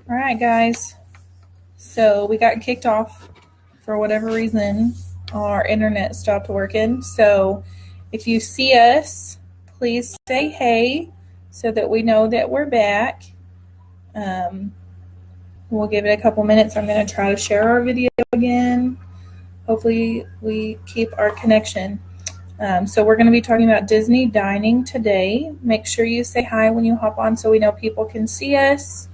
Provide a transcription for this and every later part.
All right, guys. So we got kicked off for whatever reason. Our internet stopped working. So if you see us, please say hey so that we know that we're back. We'll give it a couple minutes. I'm going to try to share our video again. Hopefully we keep our connection. So we're going to be talking about Disney dining today. Make sure you say hi when you hop on so we know people can see us.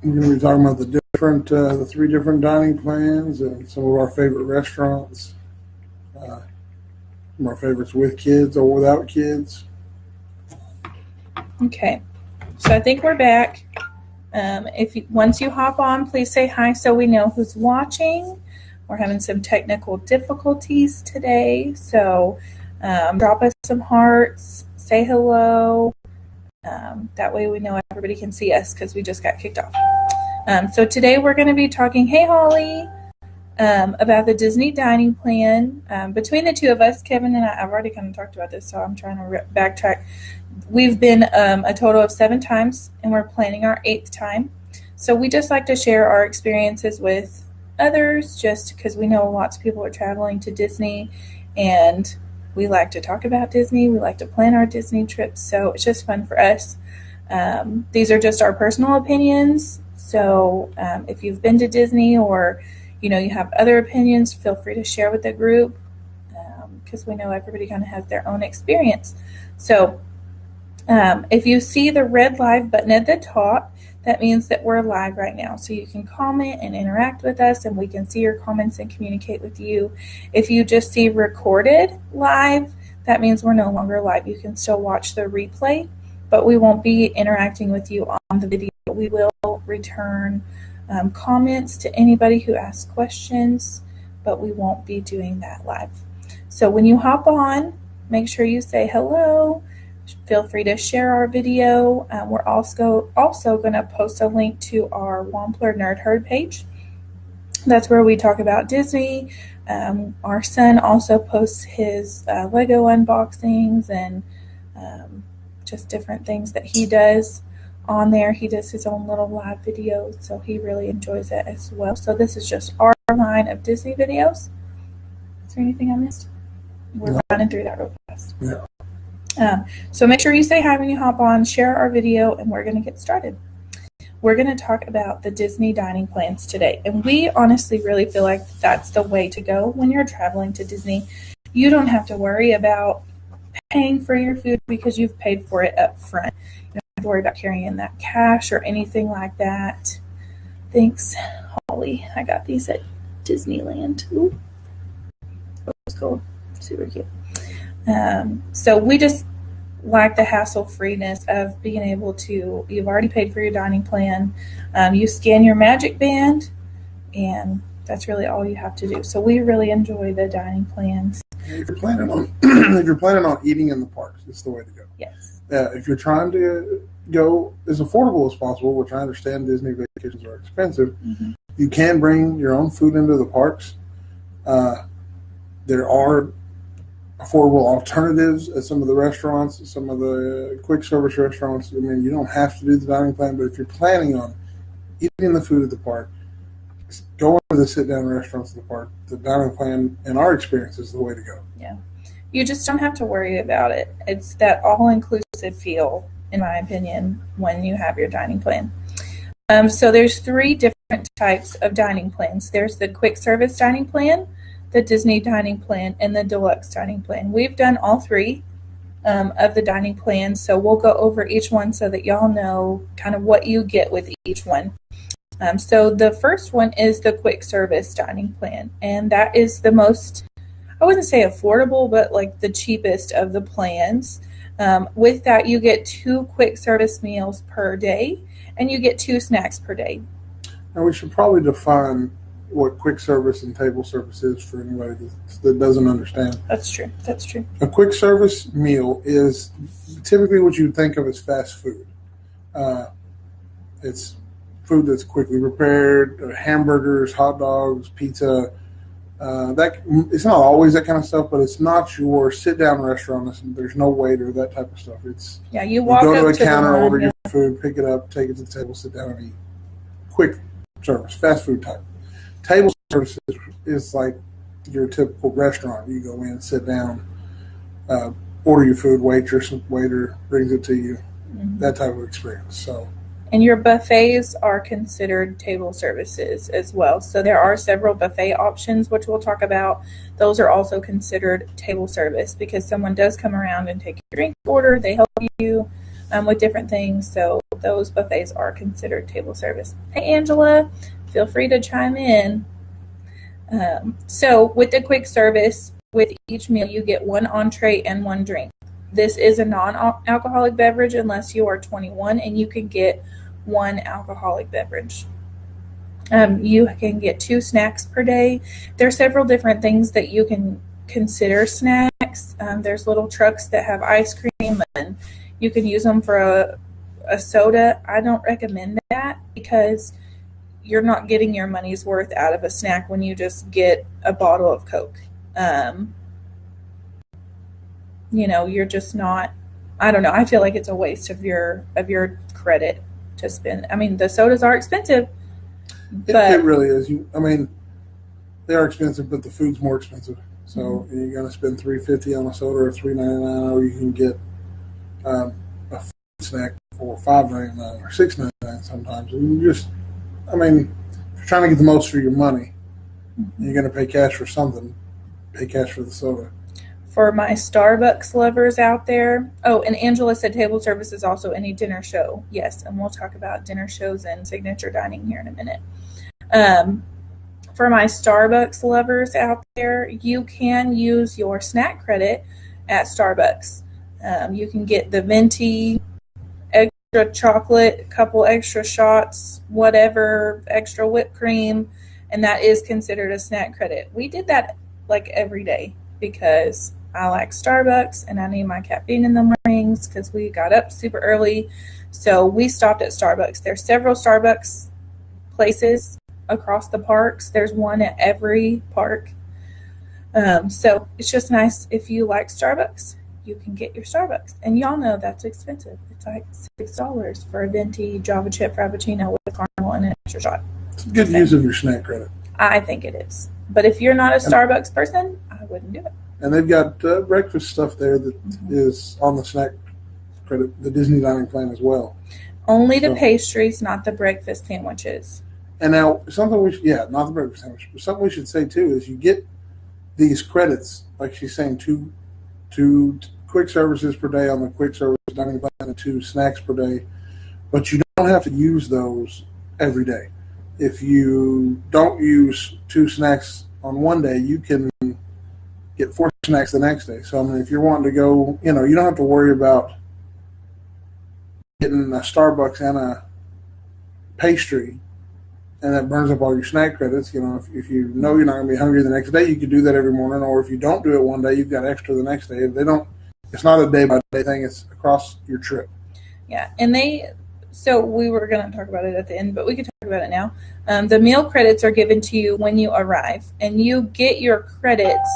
We're going to be talking about the three different dining plans and some of our favorite restaurants, some of our favorites with kids or without kids. Okay, so I think we're back. Once you hop on, please say hi so we know who's watching. We're having some technical difficulties today, so drop us some hearts, say hello. That way we know everybody can see us because we just got kicked off. So today we're going to be talking, hey Holly, about the Disney dining plan. Between the two of us, Kevin and I've already kind of talked about this, so I'm trying to backtrack. We've been a total of 7 times, and we're planning our 8th time. So we just like to share our experiences with others, just because we know lots of people are traveling to Disney, and we like to talk about Disney. We like to plan our Disney trips, so it's just fun for us. These are just our personal opinions. So if you've been to Disney or you have other opinions, feel free to share with the group because we know everybody kind of has their own experience. So if you see the red live button at the top, that means that we're live right now. So you can comment and interact with us and we can see your comments and communicate with you. If you just see recorded live, that means we're no longer live. You can still watch the replay, but we won't be interacting with you on the video. We will return comments to anybody who asks questions, but we won't be doing that live. So when you hop on, make sure you say hello. Feel free to share our video. We're also going to post a link to our Wampler Nerd Herd page. That's where we talk about Disney. Our son also posts his Lego unboxings and just different things that he does on there. He does his own little live videos, so he really enjoys it as well. So this is just our line of Disney videos. Is there anything I missed? We're running through that real fast. Yeah. So make sure you say hi when you hop on, share our video, and we're going to get started. We're going to talk about the Disney dining plans today, and we honestly really feel like that's the way to go when you're traveling to Disney. You don't have to worry about paying for your food because you've paid for it up front. You don't have to worry about carrying that cash or anything like that. Thanks, Holly. I got these at Disneyland. Ooh. It's cool. Super cute. So we just like the hassle-freeness of being able to, you've already paid for your dining plan, you scan your magic band, and that's really all you have to do. So we really enjoy the dining plans. If you're planning on eating in the parks, it's the way to go. Yes. If you're trying to go as affordable as possible, which I understand Disney vacations are expensive, you can bring your own food into the parks. There are affordable alternatives at some of the restaurants, some of the quick service restaurants. I mean, you don't have to do the dining plan, but if you're planning on eating the food at the park, go to the sit-down restaurants at the park. The dining plan, in our experience, is the way to go. Yeah. You just don't have to worry about it. It's that all-inclusive feel, in my opinion, when you have your dining plan. So there's 3 different types of dining plans. There's the quick service dining plan, the Disney dining plan, and the deluxe dining plan. We've done all 3 of the dining plans, so we'll go over each one so that y'all know kind of what you get with each one. So the first one is the quick service dining plan, and that is the most, I wouldn't say affordable, but like the cheapest of the plans. With that, you get 2 quick service meals per day, and you get 2 snacks per day. Now we should probably define what quick service and table service is for anybody that doesn't understand. That's true. That's true. A quick service meal is typically what you would think of as fast food. It's food that's quickly prepared, hamburgers, hot dogs, pizza. That it's not always that kind of stuff, but it's not your sit down restaurant. There's no waiter, that type of stuff. It's You walk go to up a counter, the order your food, pick it up, take it to the table, sit down and eat. Quick service, fast food type. Table service is like your typical restaurant. You go in, sit down, order your food, waiter brings it to you. Mm-hmm. That type of experience. So. And your buffets are considered table services as well. So there are several buffet options, which we'll talk about. Those are also considered table service because someone does come around and take your drink order. They help you with different things. So those buffets are considered table service. Hey, Angela, feel free to chime in. So with the quick service, with each meal, you get one entree and one drink. This is a non-alcoholic beverage unless you are 21, and you can get one alcoholic beverage. You can get 2 snacks per day. There are several different things that you can consider snacks. There's little trucks that have ice cream, and you can use them for a soda. I don't recommend that because you're not getting your money's worth out of a snack when you just get a bottle of Coke. You're just not, I don't know. I feel like it's a waste of your credit to spend. I mean, the sodas are expensive, but it really is. They are expensive, but the food's more expensive. So you're going to spend $3.50 on a soda or $3.99, or you can get a food snack for $5.99 or $6.99 sometimes. And if you're trying to get the most for your money, you're going to pay cash for something. Pay cash for the soda. For my Starbucks lovers out there. Oh, and Angela said table service is also any dinner show. Yes, and we'll talk about dinner shows and signature dining here in a minute. For my Starbucks lovers out there, you can use your snack credit at Starbucks. You can get the venti, extra chocolate, a couple extra shots, whatever, extra whipped cream, and that is considered a snack credit. We did that like every day because I like Starbucks and I need my caffeine in the mornings because we got up super early. So we stopped at Starbucks. There's several Starbucks places across the parks. There's one at every park. So it's just nice if you like Starbucks, you can get your Starbucks. And y'all know that's expensive. It's like $6 for a venti Java chip frappuccino with caramel and an extra shot. It's a good use of your snack credit. I think it is. But if you're not a Starbucks person, I wouldn't do it. And they've got breakfast stuff there that is on the snack credit, the Disney dining plan as well. Only the pastries, not the breakfast sandwiches. And now something not the breakfast sandwich, but something we should say too is you get these credits, like she's saying, two quick services per day on the quick service dining plan and 2 snacks per day, but you don't have to use those every day. If you don't use 2 snacks on one day, you can get 4 snacks the next day. So, if you're wanting to go, you don't have to worry about getting a Starbucks and a pastry, and that burns up all your snack credits. If you know you're not going to be hungry the next day, you could do that every morning. Or if you don't do it one day, you've got extra the next day. It's not a day-by-day thing. It's across your trip. Yeah, so we were going to talk about it at the end, but we could talk about it now. The meal credits are given to you when you arrive, and you get your credits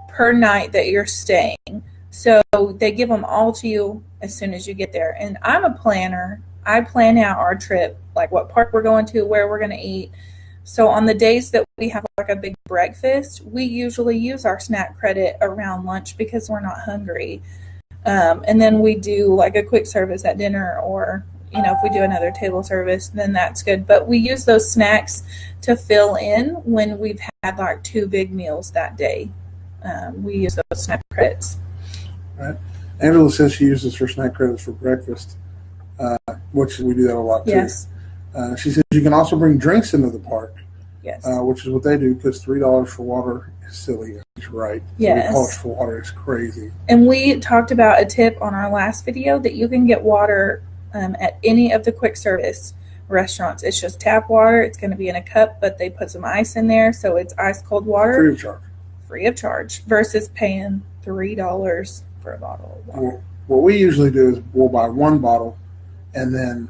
per night that you're staying. So they give them all to you as soon as you get there. And I'm a planner. I plan out our trip, like what park we're going to, where we're going to eat. So on the days that we have like a big breakfast, we usually use our snack credit around lunch because we're not hungry. And then we do like a quick service at dinner, or if we do another table service, then that's good. But we use those snacks to fill in when we've had like 2 big meals that day. We use those snack credits. Right. Angela says she uses her snack credits for breakfast, which we do that a lot too. Yes. She says you can also bring drinks into the park. Yes. Which is what they do, because $3 for water is silly. She's right. Yes. $3 for water is crazy. And we talked about a tip on our last video that you can get water at any of the quick service restaurants. It's just tap water. It's going to be in a cup, but they put some ice in there, so it's ice cold water. Free of charge. Free of charge versus paying $3 for a bottle of water. What we usually do is we'll buy 1 bottle, and then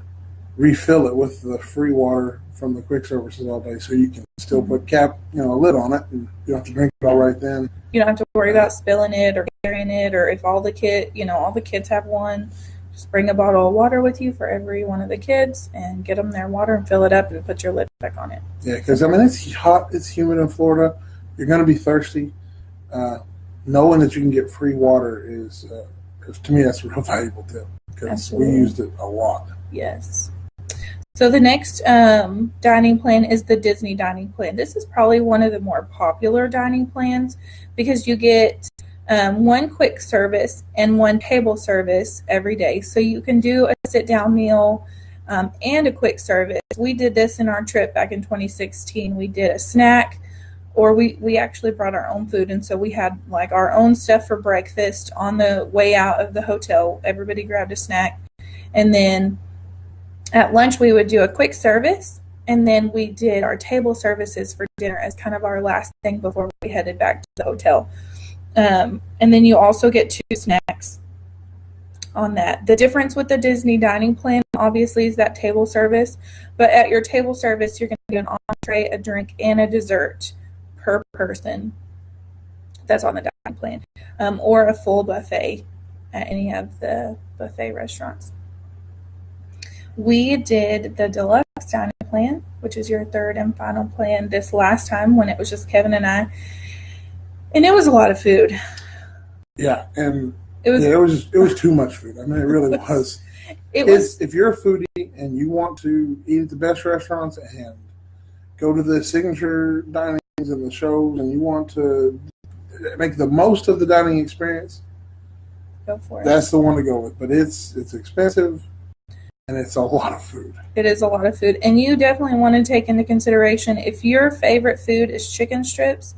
refill it with the free water from the quick services all day, so you can still put a lid on it, and you don't have to drink it all right then. You don't have to worry about spilling it or carrying it, or if all the kids have one, just bring a bottle of water with you for every one of the kids and get them their water and fill it up and put your lid back on it. Yeah, because it's hot, it's humid in Florida. You're going to be thirsty. Knowing that you can get free water is, to me, that's a real valuable tip, because we used it a lot. Yes. So the next dining plan is the Disney dining plan. This is probably one of the more popular dining plans because you get one quick service and one table service every day. So you can do a sit-down meal and a quick service. We did this in our trip back in 2016. We did a snack, or we actually brought our own food, and so we had like our own stuff for breakfast on the way out of the hotel. Everybody grabbed a snack, and then at lunch we would do a quick service, and then we did our table services for dinner as kind of our last thing before we headed back to the hotel. And then you also get 2 snacks on that. The difference with the Disney dining plan obviously is that table service, but at your table service you're going to do an entree, a drink, and a dessert per person. That's on the dining plan, or a full buffet at any of the buffet restaurants. We did the deluxe dining plan, which is your third and final plan, this last time when it was just Kevin and I, and it was a lot of food. Yeah, and it was too much food. I mean, it really was. If you're a foodie and you want to eat at the best restaurants and go to the signature dinings and the shows, and you want to make the most of the dining experience, go for it. That's the one to go with. But it's expensive, and it's a lot of food. It is a lot of food, and you definitely want to take into consideration if your favorite food is chicken strips.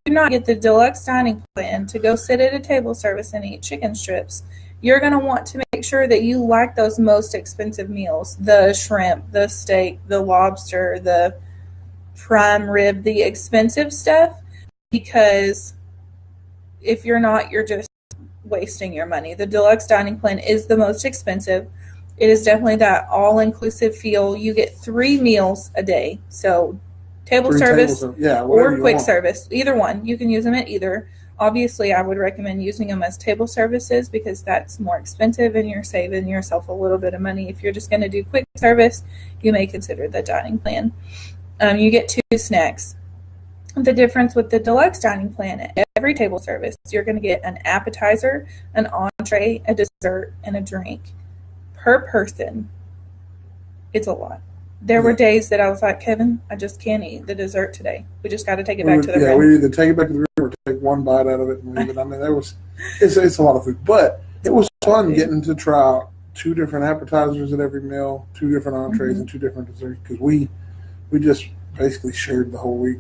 Do not get the deluxe dining plan to go sit at a table service and eat chicken strips. You're going to want to make sure that you like those most expensive meals, the shrimp, the steak, the lobster, the prime rib, the expensive stuff, because if you're not, you're just wasting your money. The deluxe dining plan is the most expensive. It is definitely that all-inclusive feel. You get 3 meals a day, so table service or quick service, either one. You can use them at either. Obviously, I would recommend using them as table services because that's more expensive and you're saving yourself a little bit of money. If you're just going to do quick service, you may consider the dining plan. You get 2 snacks. The difference with the deluxe dining plan, at every table service, you're going to get an appetizer, an entree, a dessert, and a drink per person. It's a lot. There were days that I was like, Kevin, I just can't eat the dessert today. We just got to take it back to the room. Yeah, we either take it back to the room or take one bite out of it and leave it. I mean, it's a lot of food. But it was fun getting to try out 2 different appetizers at every meal, 2 different entrees, and 2 different desserts, because we just basically shared the whole week.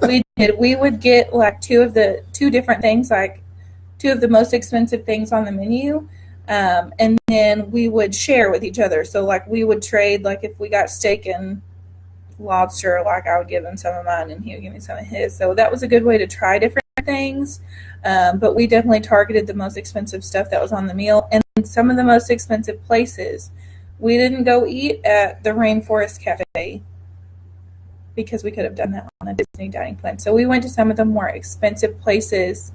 We did. We would get like 2 different things, like 2 of the most expensive things on the menu. And then we would share with each other. So like we would trade, like if we got steak and lobster, like I would give him some of mine and he would give me some of his. So that was a good way to try different things. But we definitely targeted the most expensive stuff that was on the meal. And some of the most expensive places, we didn't go eat at the Rainforest Cafe because we could have done that on a Disney dining plan. So we went to some of the more expensive places,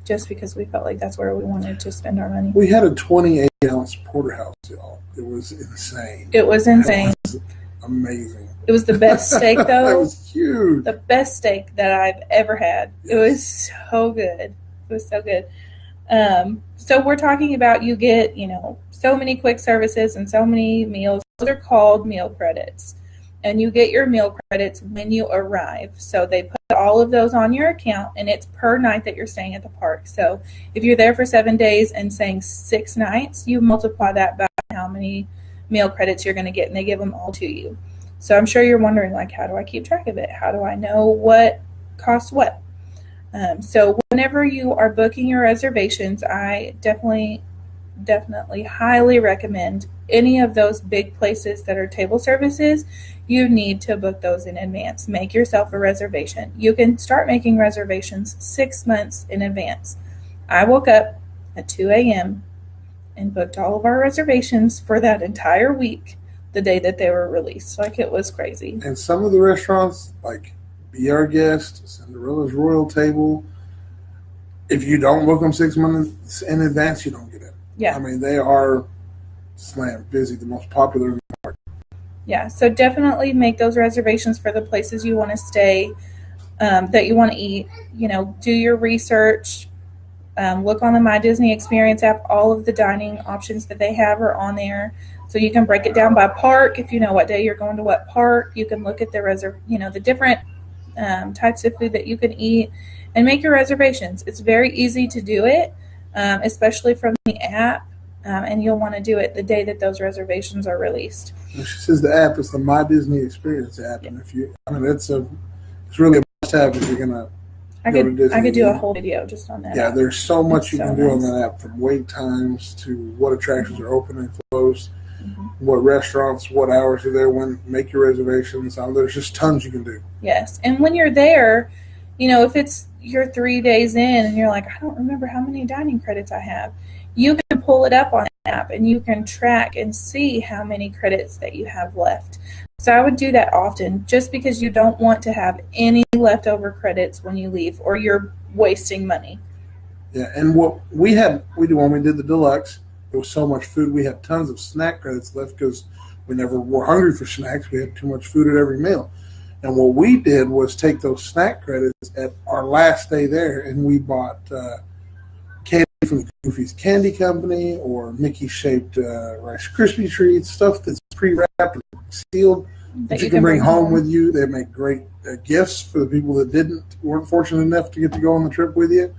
just because we felt like that's where we wanted to spend our money. We had a 28-ounce porterhouse, y'all. It was insane. It was insane. It was amazing. It was the best steak, though. It was huge. The best steak that I've ever had. Yes. It was so good. It was so good. So we're talking about you get, so many quick services and so many meals. Those are called meal credits. And you get your meal credits when you arrive. So they put all of those on your account, and it's per night that you're staying at the park. So if you're there for 7 days and staying 6 nights, you multiply that by how many meal credits you're going to get, and they give them all to you. So I'm sure you're wondering, like, how do I keep track of it? How do I know what costs what? So whenever you are booking your reservations, I definitely highly recommend any of those big places that are table services. You need to book those in advance. Make yourself a reservation. You can start making reservations 6 months in advance. I woke up at 2 a.m. and booked all of our reservations for that entire week the day that they were released. Like, it was crazy. And some of the restaurants, like Be Our Guest, Cinderella's Royal Table, if you don't book them 6 months in advance, you don't get in. Yeah. I mean, they are slam busy, the most popular in the market. Yeah, so definitely make those reservations for the places you want to stay, that you want to eat. You know, do your research. Look on the My Disney Experience app. All of the dining options that they have are on there. So you can break it down by park. If you know what day you're going to what park, you can look at the different types of food that you can eat and make your reservations. It's very easy to do it, especially from the app. And you'll want to do it the day that those reservations are released. And she says the app is the My Disney Experience app, and it's really a must-have if you're gonna go to Disney. I could do a whole video just on that. Yeah, app. there's so much you can do on nice. that app, from wait times to what attractions are open and closed, what restaurants, what hours are there, when make your reservations. There's just tons you can do. Yes, and when you're there, if it's you're 3 days in and you're like, I don't remember how many dining credits I have, you can pull it up on the app and you can track and see how many credits that you have left. So I would do that often, just because you don't want to have any leftover credits when you leave, or you're wasting money. Yeah, and what we did when we did the deluxe, there was so much food. We had tons of snack credits left because we never were hungry for snacks. We had too much food at every meal. And what we did was take those snack credits at our last day there, and we bought candy from the Goofy's Candy Company, or Mickey-shaped Rice Krispie treats, stuff that's pre-wrapped and sealed that you can bring home with you. They make great gifts for the people that weren't fortunate enough to get to go on the trip with you.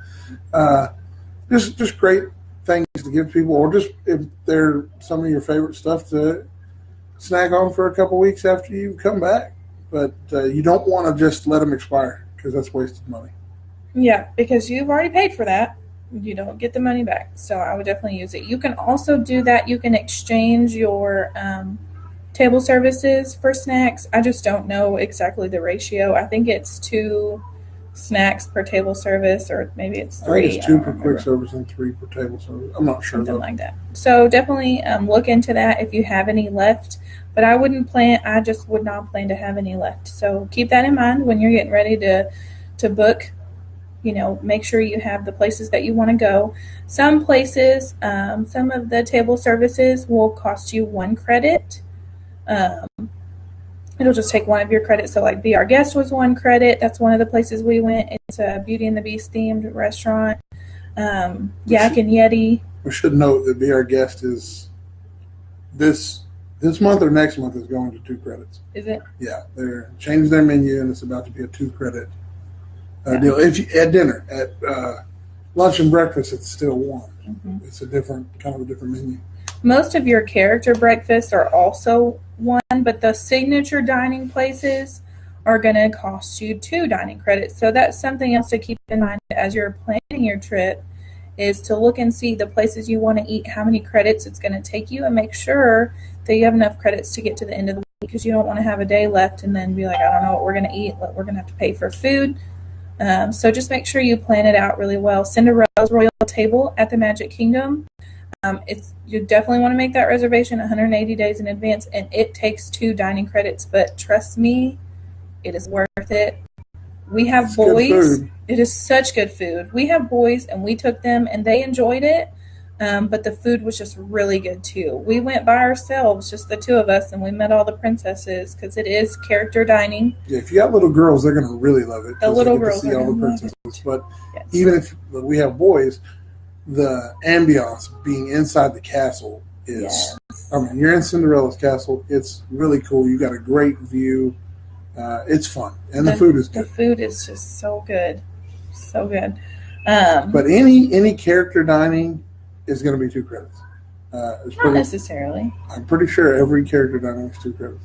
Just great things to give people, or just if they're some of your favorite stuff to snack on for a couple weeks after you come back. But you don't want to just let them expire, because that's wasted money. Yeah, because you've already paid for that. You don't get the money back. So I would definitely use it. You can also do that. You can exchange your table services for snacks. I just don't know exactly the ratio. I think it's 2 snacks per table service, or maybe it's 3. I think it's 2 per quick service and 3 per table service. I'm not sure. Something like that. So definitely look into that if you have any left. But I just would not plan to have any left. So keep that in mind when you're getting ready to book. Make sure you have the places that you want to go. Some places, some of the table services will cost you 1 credit. It'll just take 1 of your credits. So like Be Our Guest was 1 credit. That's one of the places we went. It's a Beauty and the Beast themed restaurant. Yak and Yeti. We should note that Be Our Guest is this month or next month is going to 2 credits. Is it? Yeah, they're changed their menu, and it's about to be a 2 credit deal. If you at dinner, at lunch and breakfast, it's still 1. Mm-hmm. It's a different menu. Most of your character breakfasts are also 1, but the signature dining places are going to cost you 2 dining credits. So that's something else to keep in mind as you're planning your trip, is to look and see the places you want to eat, how many credits it's going to take you, and make sure that you have enough credits to get to the end of the week, because you don't want to have a day left and then be like, I don't know what we're going to eat. We're going to have to pay for food. So just make sure you plan it out really well. Cinderella's Royal Table at the Magic Kingdom. You definitely want to make that reservation 180 days in advance, and it takes 2 dining credits. But trust me, it is worth it. We have boys. It is such good food. We have boys, and we took them, and they enjoyed it. But the food was just really good too. We went by ourselves, just the 2 of us, and we met all the princesses, because it is character dining. Yeah, if you got little girls, they're going to really love it. The little girls see are all the going to princesses. love it. But yes. Even if we have boys, the ambiance being inside the castle is. Yes. I mean, you're in Cinderella's castle. It's really cool. You got a great view. It's fun, and the food is good. The food is just so good, so good. But any character dining is going to be 2 credits. Not necessarily. I'm pretty sure every character dining is 2 credits.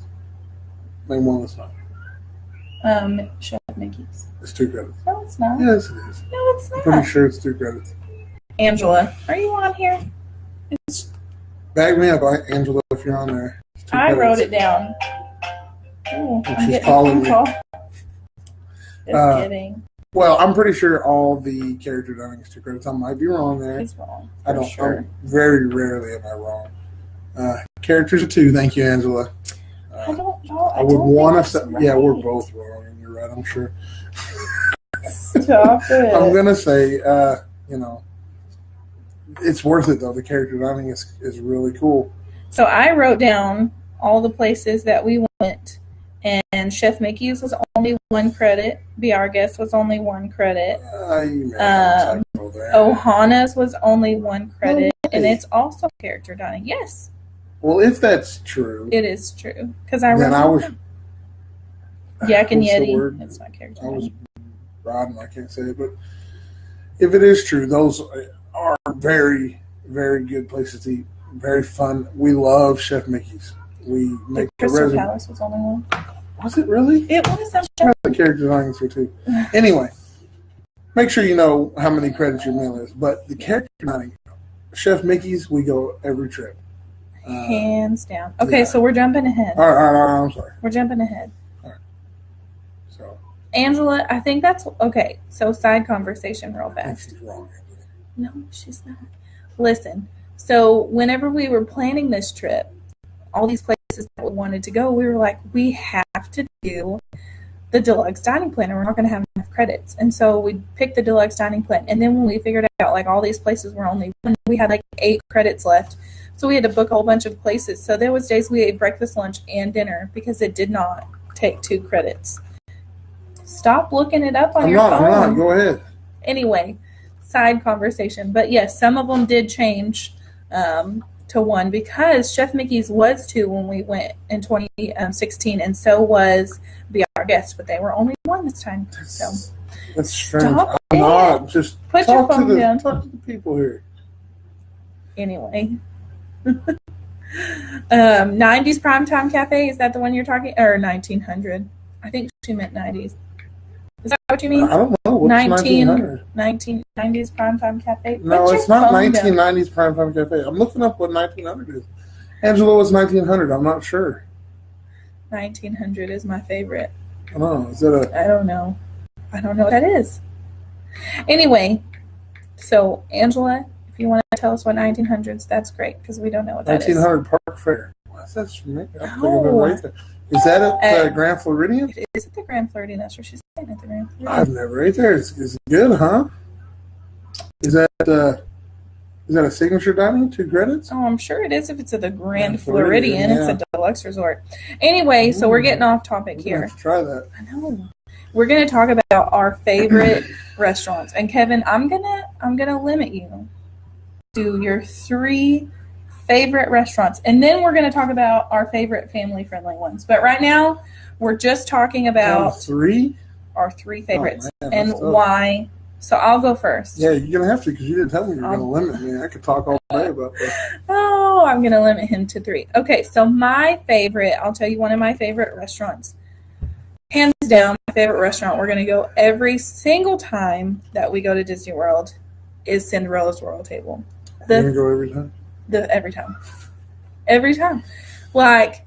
Name one that's not. Chef Mickey's. It's 2 credits. No, it's not. Yes, it is. No, it's not. I'm pretty sure it's 2 credits. Angela, are you on here? Bag me up, Angela, if you're on there. I wrote it down. Ooh, I'm she's getting calling a phone call. Just kidding. Well, I'm pretty sure all the character dining is 2 credits. I might be wrong there. He's wrong. I don't. Sure. Very rarely am I wrong. Characters are 2. Thank you, Angela. I don't know. I would want to say, yeah, we're both wrong, and you're right. I'm sure. Stop it. I'm gonna say, it's worth it though. The character dining is really cool. So I wrote down all the places that we went, and Chef Mickey's was only 1 credit. Be Our Guest was only 1 credit. Ohana's was only 1 credit, and it's also character dining. Yes. Well, if that's true, it is true because I was Yak and Yeti. It's not character dining. I was riding. I can't say it, but if it is true, those are very, very good places to eat. Very fun. We love Chef Mickey's. We make the Crystal Palace was only 1. Was it really? It was. The character dining here too. Anyway, make sure you know how many credits your meal is. But the character dining, Chef Mickey's, we go every trip. Hands down. Okay, so we're jumping ahead. All right, I'm sorry. We're jumping ahead. All right. So, Angela, I think that's okay. So, side conversation real fast. I think she's wrong. No, she's not. Listen, so whenever we were planning this trip, all these places that we wanted to go, we were like, we have to do the deluxe dining plan, or we're not going to have enough credits. And so we picked the deluxe dining plan. And then when we figured out, like, all these places were only 1, we had like 8 credits left. So we had to book a whole bunch of places. So there was days we ate breakfast, lunch, and dinner because it did not take 2 credits. Stop looking it up on your phone. I'm not. Go ahead. Anyway, side conversation. But yes, some of them did change to 1 because Chef Mickey's was 2 when we went in 2016, and so was Be Our Guest, but they were only 1 this time. So that's strange. I'm not. Just put your phone down. Talk to the people here. Anyway. 90s Primetime Cafe, is that the one you're talking, or 1900? I think she meant 90s. Is that what you mean? I don't know. What's 1900? 1990s Primetime Cafe? No, it's not 1990s Primetime Cafe. I'm looking up what 1900 is. Angela was 1900. I'm not sure. 1900 is my favorite. I don't know. Is that I don't know. I don't know what that is. Anyway, so Angela, if you want to tell us what 1900s, that's great because we don't know what that 1900 is. 1900 Park Fair. What's that from me? Is that at the Grand Floridian? It is at the Grand Floridian. That's where she's staying, at the Grand Floridian. I've never ate there. Is it good, huh? Is that a signature dining? 2 credits? Oh, I'm sure it is if it's at the Grand Floridian. Yeah. It's a deluxe resort. Anyway, so we're getting off topic here. Have to try that. I know. We're going to talk about our favorite restaurants. And Kevin, I'm gonna limit you to your 3 favorite restaurants, and then we're going to talk about our favorite family-friendly ones. But right now, we're just talking about our 3 favorites and why. So I'll go first. Yeah, you're going to have to because you didn't tell me you were going to limit me. I could talk all day about that. Oh, I'm going to limit him to 3. Okay, so my favorite, I'll tell you one of my favorite restaurants. Hands down, my favorite restaurant we're going to go every single time that we go to Disney World is Cinderella's Royal Table. You're going to go every time? Every time. Like,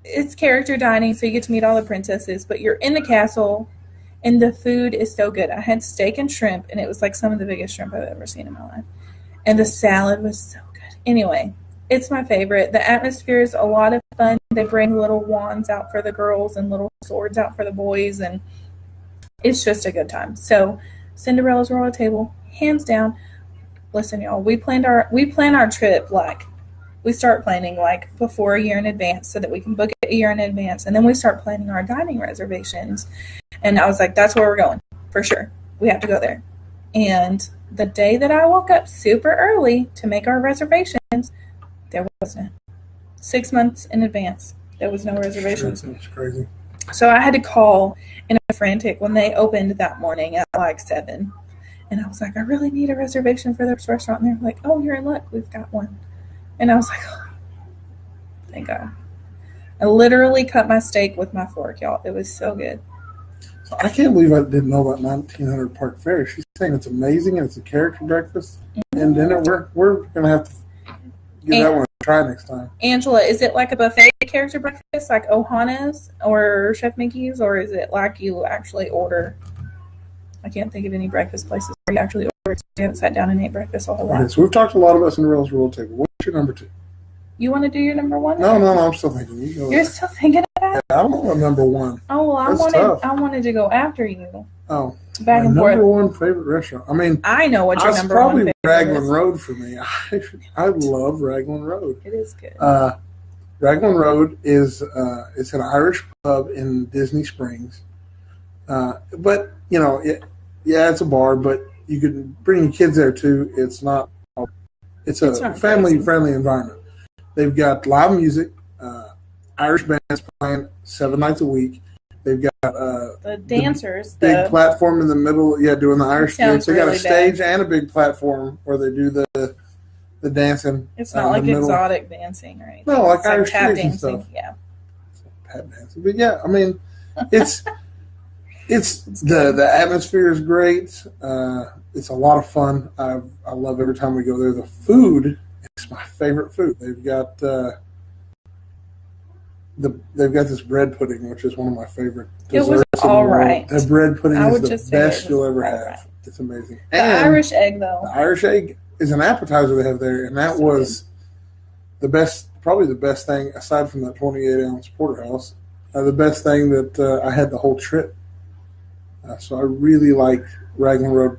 it's character dining, so you get to meet all the princesses, but you're in the castle, and the food is so good. I had steak and shrimp, and it was like some of the biggest shrimp I've ever seen in my life. And the salad was so good. Anyway, it's my favorite. The atmosphere is a lot of fun. They bring little wands out for the girls and little swords out for the boys, and it's just a good time. So, Cinderella's Royal Table, hands down. Listen, y'all, we plan our trip, like, we start planning like before a year in advance so that we can book it a year in advance, and then we start planning our dining reservations. And I was like, that's where we're going for sure. We have to go there. And the day that I woke up super early to make our reservations, there wasn't. 6 months in advance, there was no reservations. That's crazy. So I had to call in a frantic when they opened that morning at like 7. And I was like, I really need a reservation for this restaurant. And they're like, oh, you're in luck. We've got one. And I was like, oh, thank God. I literally cut my steak with my fork, y'all. It was so good. So I can't believe I didn't know about 1900 Park Fair. She's saying it's amazing and it's a character breakfast. Mm-hmm. And dinner. We're going to have to give that one a try next time. Angela, is it like a buffet character breakfast like Ohana's or Chef Mickey's? Or is it like you actually order I can't think of any breakfast places where you actually order. We haven't sat down and ate breakfast a whole lot. Okay, so we've talked a lot about Cinderella's Royal Table. What's your number 2? You want to do your number 1? No, I'm still thinking. You're still thinking about it? Yeah, I don't know number 1. Oh, well, I wanted to go after you. Oh, back and forth. Number 1 favorite restaurant. I mean, I know what your number 1 probably favorite Raglan is. Road for me. I love Raglan Road. It is good. Raglan Road is it's an Irish pub in Disney Springs. But it's a bar, but you can bring your kids there too. It's not a family friendly environment. They've got live music, Irish bands playing 7 nights a week. They've got the dancers, big platform in the middle, doing the Irish dance. They got a stage and a big platform where they do the dancing. It's not like exotic dancing or anything. No, like it's Irish tap dancing dancing. stuff. Yeah. Tap dancing. But yeah, I mean, it's the atmosphere is great. It's a lot of fun. I love every time we go there. The food is my favorite food. They've got they've got this bread pudding, which is one of my favorite desserts. It was all right. The bread pudding is the best you'll ever have. Right. It's amazing. The Irish egg, though. The Irish egg is an appetizer they have there, and that was the best, probably the best thing aside from that 28-ounce porterhouse. The best thing that I had the whole trip. So I really like Raglan Road.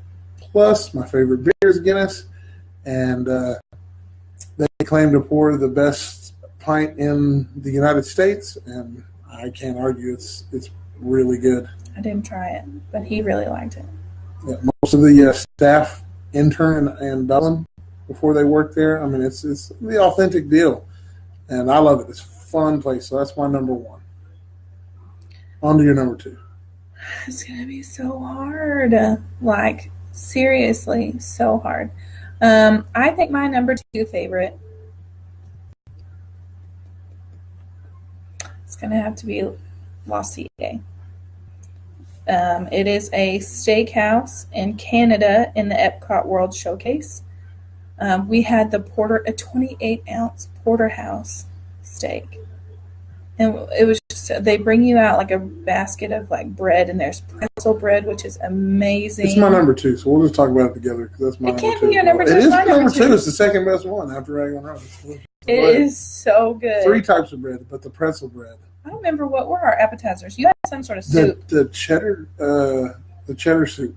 Plus, my favorite beer is Guinness, and they claim to pour the best pint in the United States, and I can't argue. It's really good. I didn't try it, but he really liked it. Yeah, most of the staff intern in Dublin before they work there. I mean, it's the authentic deal, and I love it. It's a fun place, so that's my number 1. On to your number 2. It's gonna be so hard. Like, seriously, so hard. I think my number 2 favorite is gonna have to be La Cité. It is a steakhouse in Canada in the Epcot World Showcase. We had a 28-ounce porterhouse steak. And it was just, they bring you out like a basket of like bread, and there's pretzel bread, which is amazing. It's my number 2, so we'll just talk about it together because that's my number 2. It can't be your number 2. It is my number 2. It's the second best one after Raglan Road. It is so good. 3 types of bread, but the pretzel bread. I don't remember what were our appetizers. You had some sort of soup. The cheddar soup.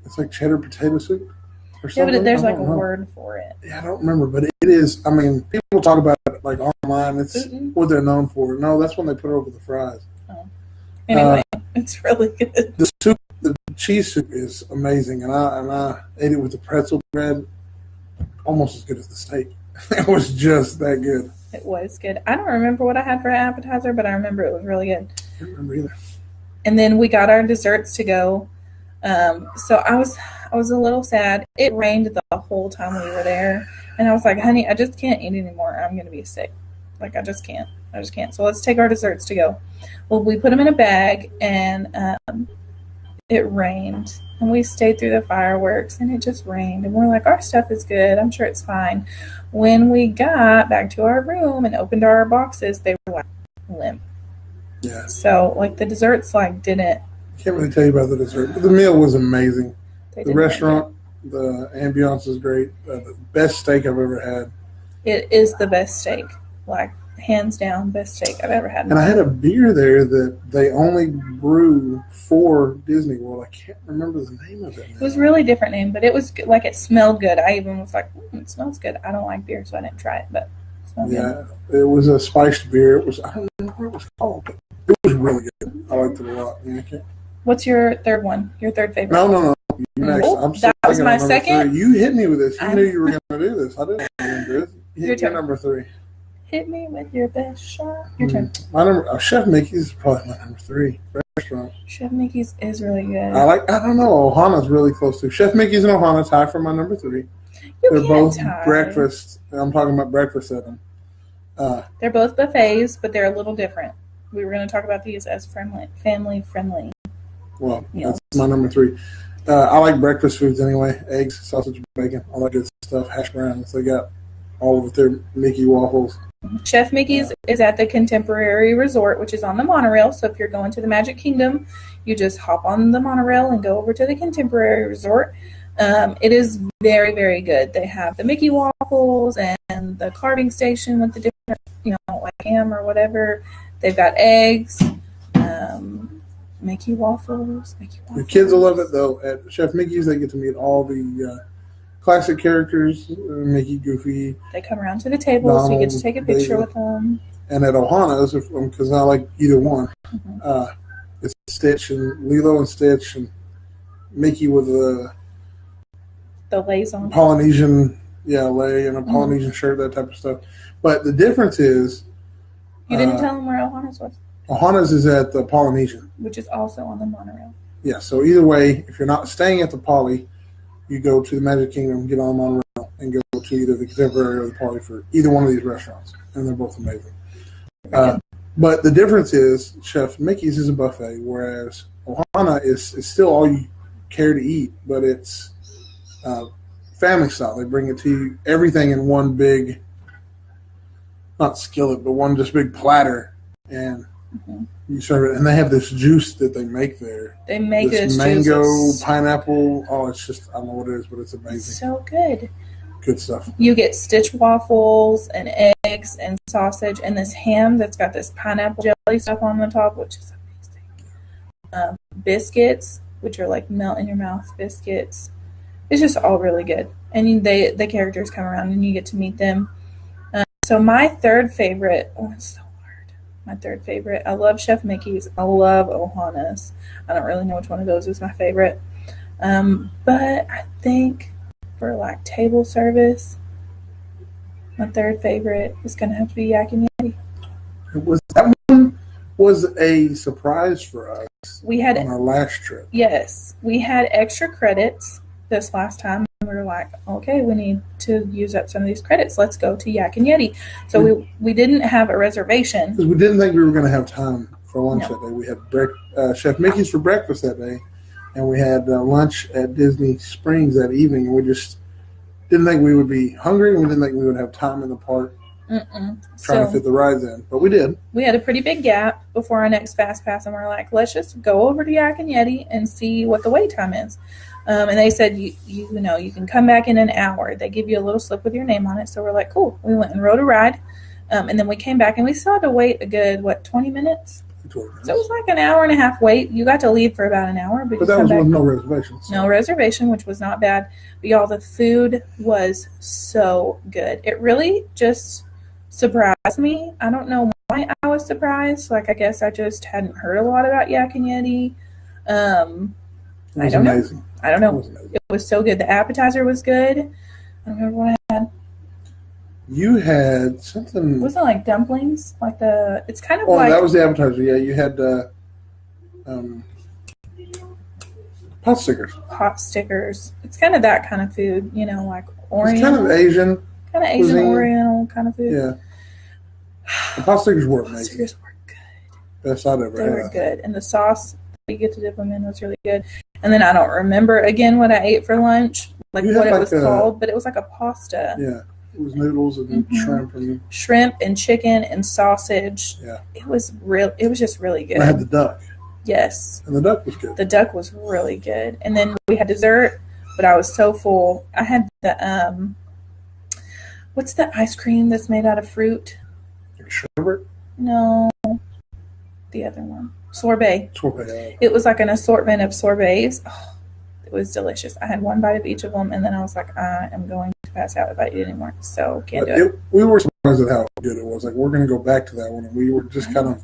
It's like cheddar potato soup or something. Yeah, but there's like a word for it. Yeah, I don't remember, but it is. I mean, people talk about it like online. It's what they're known for. No, that's when they put it over the fries. Oh. Anyway, it's really good. The soup, the cheese soup is amazing, and I ate it with the pretzel bread, almost as good as the steak. It was just that good. It was good. I don't remember what I had for an appetizer, but I remember it was really good. I don't remember either. And then we got our desserts to go. So I was a little sad. It rained the whole time we were there, and I was like, honey, I just can't eat anymore. I'm going to be sick. Like, I just can't. So let's take our desserts to go. Well, we put them in a bag, and it rained. And we stayed through the fireworks, and it just rained. And we're like, our stuff is good. I'm sure it's fine. When we got back to our room and opened our boxes, they were like limp. Yeah. So, like, the desserts, like, didn't. Can't really tell you about the dessert, but the meal was amazing. The restaurant, the ambiance is great. The best steak I've ever had. It is the best steak. Like, hands down, best steak I've ever had. And I had a beer there that they only brew for Disney World. I can't remember the name of it now. It was a really different name, but it was good. Like, it smelled good. I even was like, it smells good. I don't like beer, so I didn't try it, but it smelled good. It was a spiced beer. It was, I don't remember what it was called, but it was really good. I liked it a lot. What's your third one? Your third favorite? No. You next. Oh, that was my second? 3. You hit me with this. You knew you were going to do this. I didn't remember it. You hit your number 3. Hit me with your best shot. Your turn. My number, Chef Mickey's is probably my number 3 restaurant. Chef Mickey's is really good. I don't know. Ohana's really close to. Chef Mickey's and Ohana tie for my number 3. They're both breakfast. I'm talking about breakfast at them. They're both buffets, but they're a little different. We were going to talk about these as family friendly. Well, that's my number 3. I like breakfast foods anyway. Eggs, sausage, bacon, all that good stuff. Hash browns. They got all of their Mickey waffles. Chef Mickey's is at the Contemporary Resort, which is on the monorail. So if you're going to the Magic Kingdom, you just hop on the monorail and go over to the Contemporary Resort. It is very, very good. They have the Mickey waffles and the carving station with the different, like ham or whatever. They've got eggs, Mickey waffles. The kids will love it, though. At Chef Mickey's, they get to meet all the classic characters, Mickey, Goofy. They come around to the table, so you get to take a picture with them. And at Ohana's, because I like either one, it's Stitch and Lilo and Stitch and Mickey with the lays on. Polynesian, lei and a Polynesian shirt, that type of stuff. But the difference is... You didn't tell them where Ohana's was? Ohana's is at the Polynesian. Which is also on the monorail. Yeah, so either way, if you're not staying at the Poly, you go to the Magic Kingdom, get on the monorail, and go to either the Contemporary or the Poly for either one of these restaurants. And they're both amazing. But the difference is Chef Mickey's is a buffet, whereas Ohana is still all you care to eat, but it's family style. They bring it to you, everything in one big, not skillet, but one just big platter, and you serve it. And they have this juice that they make there. They make this mango, juice. Pineapple. Oh, it's just, I don't know what it is, but it's amazing. It's so good. Good stuff. You get Stitch waffles and eggs and sausage and this ham that's got this pineapple jelly stuff on the top, which is amazing. Biscuits, which are like melt in your mouth biscuits. It's just all really good. And the characters come around and you get to meet them. So my third favorite, it's so hard. My third favorite, I love Chef Mickey's. I love Ohana's. I don't really know which one of those is my favorite. But I think for like table service, my third favorite is going to have to be Yak and Yeti. That one was a surprise for us. We had on our last trip. Yes, we had extra credits this last time. We were like, okay, we need to use up some of these credits. Let's go to Yak and Yeti. So we didn't have a reservation. Because we didn't think we were going to have time for lunch that day. We had Chef Mickey's for breakfast that day, and we had lunch at Disney Springs that evening. And we just didn't think we would be hungry, and we didn't think we would have time in the park trying to fit the rides in. But we did. We had a pretty big gap before our next Fast Pass, and we're like, let's just go over to Yak and Yeti and see what the wait time is. And they said, you can come back in an hour. They give you a little slip with your name on it. So we're like, cool. We went and rode a ride. And then we came back and we still had to wait a good, 20 minutes? 20 minutes. So it was like an hour and a half wait. You got to leave for about an hour. But that was with no reservations. No reservation, which was not bad. But y'all, the food was so good. It really just surprised me. I don't know why I was surprised. I guess I just hadn't heard a lot about Yak and Yeti. It was amazing. I don't know. It was so good. The appetizer was good. I don't remember what I had. You had something. Wasn't it like dumplings? It's kind of that was the appetizer. Yeah, you had pot stickers. Pot stickers. It's kind of that kind of food, like Oriental. It's kind of Asian. Kind of Asian Oriental kind of food. Yeah. The pot stickers were amazing. Pot stickers were good. Best I'd ever had. They were good. And the sauce you get to dip them in was really good. And then I don't remember again what I ate for lunch, what it was called, but it was like a pasta. Yeah, it was noodles and shrimp and chicken and sausage. Yeah, it was just really good. I had the duck. Yes, and the duck was good. The duck was really good. And then we had dessert, but I was so full. I had the what's the ice cream that's made out of fruit? Sherbet? No, the other one. Sorbet. Sorbet. It was like an assortment of sorbets. Oh, it was delicious. I had one bite of each of them, and then I was like, I am going to pass out if I eat anymore. So can't do it. We were surprised at how good it was. We're going to go back to that one, and we were just kind of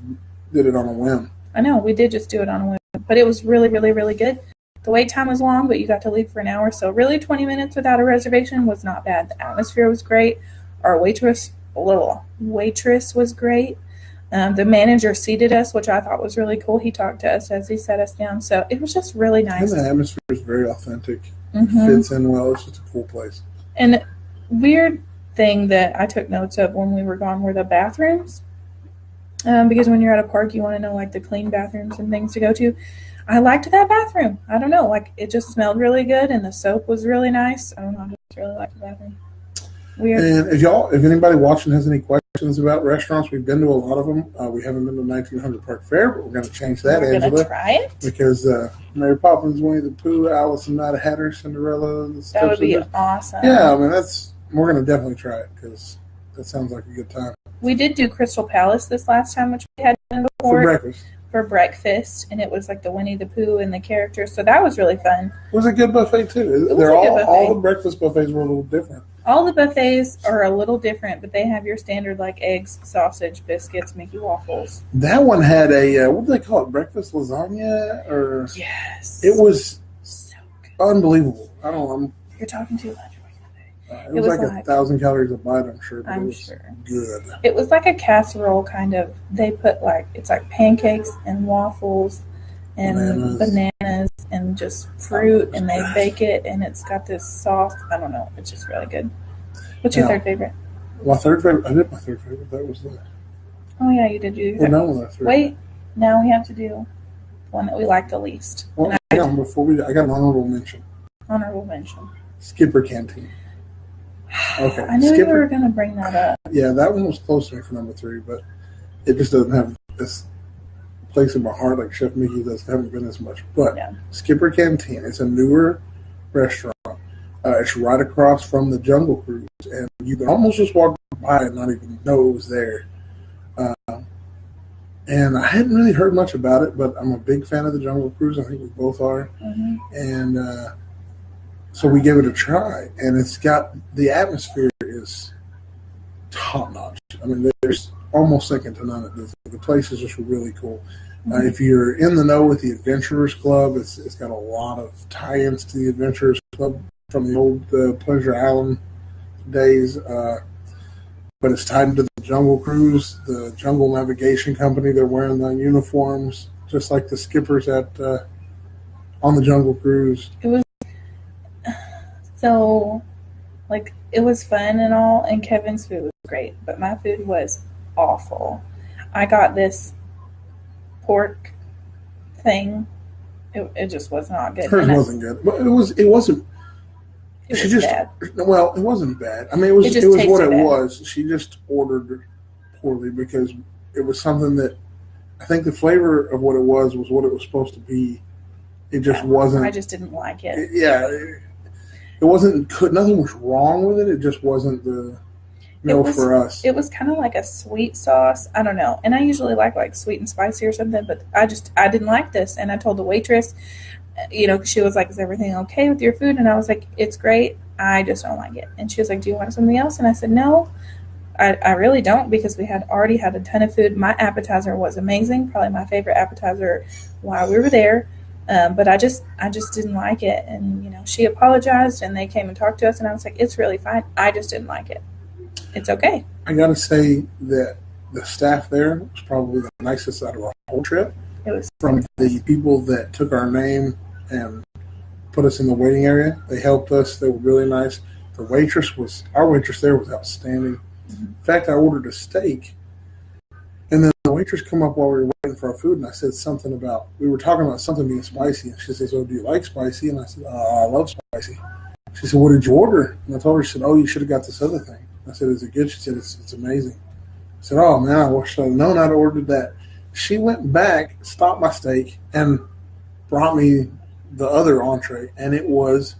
did it on a whim. I know. We did just do it on a whim, but it was really, really, really good. The wait time was long, but you got to leave for an hour. So really 20 minutes without a reservation was not bad. The atmosphere was great. Our waitress was great. The manager seated us, which I thought was really cool. He talked to us as he set us down. So it was just really nice. And the atmosphere is very authentic. It fits in well. It's just a cool place. And weird thing that I took notes of when we were gone were the bathrooms. Because when you're at a park, you want to know the clean bathrooms and things to go to. I liked that bathroom. I don't know. It just smelled really good and the soap was really nice. I don't know. I just really liked the bathroom. And if anybody watching has any questions about restaurants, we've been to a lot of them. We haven't been to 1900 Park Fair, but we're going to change that, We're Angela. Going to try it? Because Mary Poppins, Winnie the Pooh, Alice and Mad Hatter, Cinderella. That would be awesome. Yeah, I mean, we're going to definitely try it because that sounds like a good time. We did do Crystal Palace this last time, which we had done before. For breakfast, and it was like the Winnie the Pooh and the characters, so that was really fun. It was a good buffet too. All the breakfast buffets were a little different. All the buffets are a little different, but they have your standard like eggs, sausage, biscuits, Mickey waffles. That one had a what do they call it? Breakfast lasagna, or yes, it was so good. Unbelievable. I don't know. You're talking too much. It was like 1,000 calories a bite, I'm sure. But I'm it was sure. Good. It was like a casserole kind of. They put it's like pancakes and waffles and bananas and just fruit, and they bake it, and it's got this sauce. I don't know. It's just really good. What's your third favorite? My third favorite. I did my third favorite. That was the. Oh yeah, you did do. We're done with our three. Wait, now we have to do one that we like the least. Well, I got an honorable mention. Honorable mention. Skipper Canteen. Okay. I knew you were going to bring that up. Yeah, that one was close to me for number 3, but it just doesn't have this place in my heart like Chef Mickey does. Haven't been as much. But Skipper Canteen, it's a newer restaurant. It's right across from the Jungle Cruise, and you can almost just walk by and not even know it was there. And I hadn't really heard much about it, but I'm a big fan of the Jungle Cruise. I think we both are. Mm-hmm. And so we gave it a try, and it's got the atmosphere is top notch. I mean, there's almost second to none. The place is just really cool. Mm-hmm. If you're in the know with the Adventurers Club, it's got a lot of tie-ins to the Adventurers Club from the old Pleasure Island days. But it's tied into the Jungle Cruise, the Jungle Navigation Company. They're wearing the uniforms, just like the skippers on the Jungle Cruise. It was so, it was fun and all, and Kevin's food was great, but my food was awful. I got this pork thing. It just was not good. Hers wasn't good. But it wasn't. It was bad. Well, it wasn't bad. I mean, it was what it was. She just ordered poorly because it was something that I think the flavor of what it was what it was supposed to be. It just wasn't. I just didn't like it. It wasn't. Nothing was wrong with it. It just wasn't for us. It was kind of like a sweet sauce. I don't know. And I usually like sweet and spicy or something, but I didn't like this. And I told the waitress, she was like, "Is everything okay with your food?" And I was like, "It's great. I just don't like it." And she was like, "Do you want something else?" And I said, "No, I really don't," because we had already had a ton of food. My appetizer was amazing. Probably my favorite appetizer while we were there. But I just didn't like it. And, she apologized and they came and talked to us. And I was like, "It's really fine. I just didn't like it. It's okay." I got to say that the staff there was probably the nicest out of our whole trip. It was from the people that took our name and put us in the waiting area. They helped us. They were really nice. Our waitress there was outstanding. Mm-hmm. In fact, I ordered a steak, and then the waitress come up while we were waiting for our food, and I said something about, we were talking about something being spicy, and she says, "Oh, do you like spicy?" And I said, "I love spicy." She said, "What did you order?" And I told her, she said, "Oh, you should have got this other thing." I said, "Is it good?" She said, it's amazing. I said, "Oh, man, I wish I'd known I'd ordered that." She went back, stopped my steak, and brought me the other entree, and it was